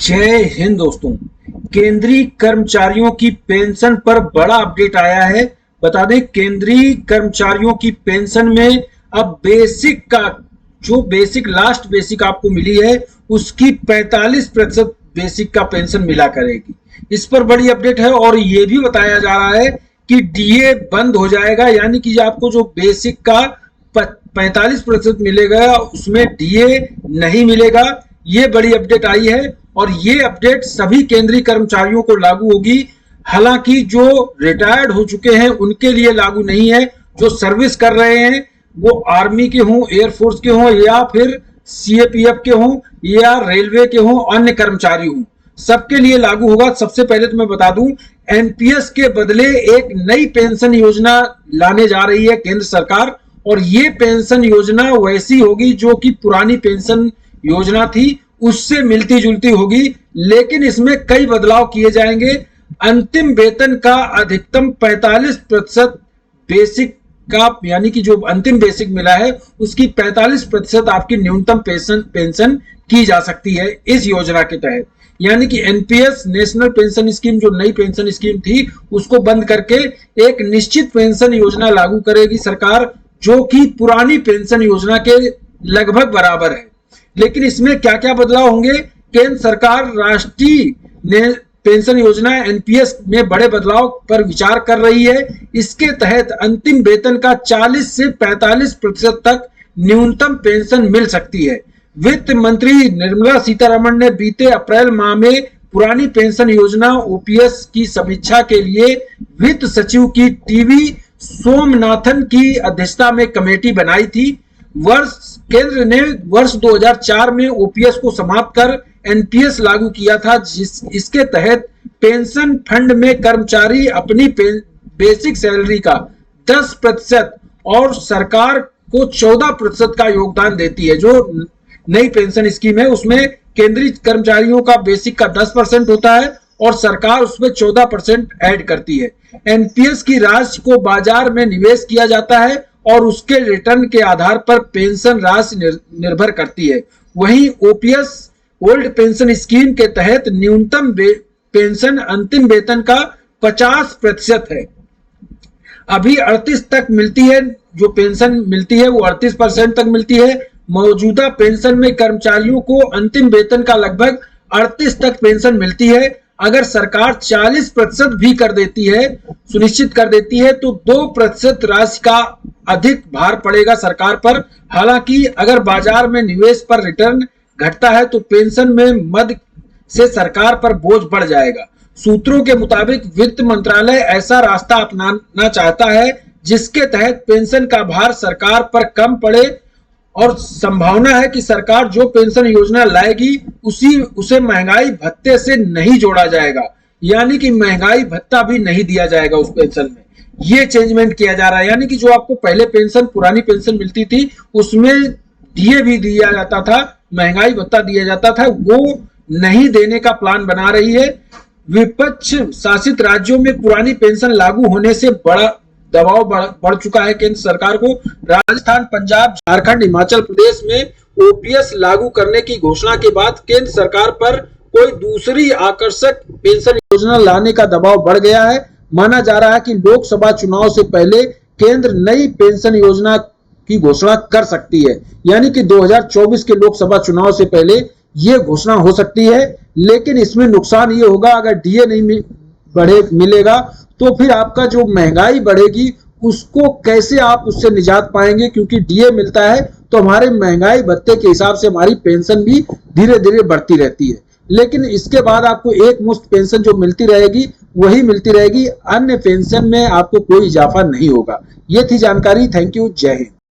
जय हिंद दोस्तों। केंद्रीय कर्मचारियों की पेंशन पर बड़ा अपडेट आया है। बता दें, केंद्रीय कर्मचारियों की पेंशन में अब बेसिक का जो लास्ट बेसिक आपको मिली है उसकी 45% बेसिक का पेंशन मिला करेगी। इस पर बड़ी अपडेट है और ये भी बताया जा रहा है कि डीए बंद हो जाएगा, यानी कि आपको जो बेसिक का 45% मिलेगा उसमें डीए नहीं मिलेगा। ये बड़ी अपडेट आई है और ये अपडेट सभी केंद्रीय कर्मचारियों को लागू होगी। हालांकि जो रिटायर्ड हो चुके हैं उनके लिए लागू नहीं है। जो सर्विस कर रहे हैं वो आर्मी के हों, एयरफोर्स के हों या फिर सीएपीएफ के हों या रेलवे के हों, अन्य कर्मचारी हों, सबके लिए लागू होगा। सबसे पहले तो मैं बता दूं, एनपीएस के बदले एक नई पेंशन योजना लाने जा रही है केंद्र सरकार, और ये पेंशन योजना वैसी होगी जो कि पुरानी पेंशन योजना थी उससे मिलती जुलती होगी, लेकिन इसमें कई बदलाव किए जाएंगे। अंतिम वेतन का अधिकतम 45% बेसिक का, यानी कि जो अंतिम बेसिक मिला है उसकी 45% आपकी न्यूनतम पेंशन की जा सकती है इस योजना के तहत। यानी कि एनपीएस नेशनल पेंशन स्कीम जो नई पेंशन स्कीम थी उसको बंद करके एक निश्चित पेंशन योजना लागू करेगी सरकार, जो कि पुरानी पेंशन योजना के लगभग बराबर है। लेकिन इसमें क्या क्या बदलाव होंगे? केंद्र सरकार राष्ट्रीय पेंशन योजना एनपीएस में बड़े बदलाव पर विचार कर रही है। इसके तहत अंतिम वेतन का 40 से 45% तक न्यूनतम पेंशन मिल सकती है। वित्त मंत्री निर्मला सीतारमण ने बीते अप्रैल माह में पुरानी पेंशन योजना ओपीएस की समीक्षा के लिए वित्त सचिव की टीवी सोमनाथन की अध्यक्षता में कमेटी बनाई थी। केंद्र ने वर्ष 2004 में ओपीएस को समाप्त कर एनपीएस लागू किया था, इसके तहत पेंशन फंड में कर्मचारी अपनी बेसिक सैलरी का 10% और सरकार को 14% का योगदान देती है। जो नई पेंशन स्कीम है उसमें केंद्रीय कर्मचारियों का बेसिक का 10% होता है और सरकार उसमें 14% ऐड करती है। एनपीएस की राशि को बाजार में निवेश किया जाता है और उसके रिटर्न के आधार पर पेंशन राशि निर्भर करती है। वहीं ओपीएस ओल्ड पेंशन स्कीम के तहत न्यूनतम पेंशन अंतिम वेतन का 50% है। अभी 38 तक मिलती है, जो पेंशन मिलती है वो 38% तक मिलती है। मौजूदा पेंशन में कर्मचारियों को अंतिम वेतन का लगभग 38 तक पेंशन मिलती है। अगर सरकार 40% भी कर देती है, सुनिश्चित कर देती है, तो 2% राशि का अधिक भार पड़ेगा सरकार पर। हालांकि अगर बाजार में निवेश पर रिटर्न घटता है तो पेंशन में मद से सरकार पर बोझ बढ़ जाएगा। सूत्रों के मुताबिक वित्त मंत्रालय ऐसा रास्ता अपनाना चाहता है जिसके तहत पेंशन का भार सरकार पर कम पड़े, और संभावना है कि सरकार जो पेंशन योजना लाएगी उसे महंगाई भत्ते से नहीं जोड़ा जाएगा, यानी कि महंगाई भत्ता भी नहीं दिया जाएगा उस पेंशन में। ये चेंजमेंट किया जा रहा है, यानी कि जो आपको पहले पेंशन पुरानी पेंशन मिलती थी उसमें डीए भी दिया जाता था, महंगाई भत्ता दिया जाता था, वो नहीं देने का प्लान बना रही है। विपक्ष शासित राज्यों में पुरानी पेंशन लागू होने से बड़ा दबाव बढ़ चुका है केंद्र सरकार को। राजस्थान, पंजाब, झारखंड, हिमाचल प्रदेश में ओपीएस लागू करने की घोषणा के बाद केंद्र सरकार पर कोई दूसरी आकर्षक पेंशन योजना लाने का दबाव बढ़ गया है। माना जा रहा है कि लोकसभा चुनाव से पहले केंद्र नई पेंशन योजना की घोषणा कर सकती है, यानी कि 2024 के लोकसभा चुनाव से पहले यह घोषणा हो सकती है। लेकिन इसमें नुकसान ये होगा, अगर डीए नहीं मिलेगा तो फिर आपका जो महंगाई बढ़ेगी उसको कैसे आप उससे निजात पाएंगे, क्योंकि डीए मिलता है तो हमारे महंगाई भत्ते के हिसाब से हमारी पेंशन भी धीरे धीरे बढ़ती रहती है। लेकिन इसके बाद आपको एक मुश्त पेंशन जो मिलती रहेगी वही मिलती रहेगी, अन्य पेंशन में आपको कोई इजाफा नहीं होगा। ये थी जानकारी। Thank you. जय हिंद।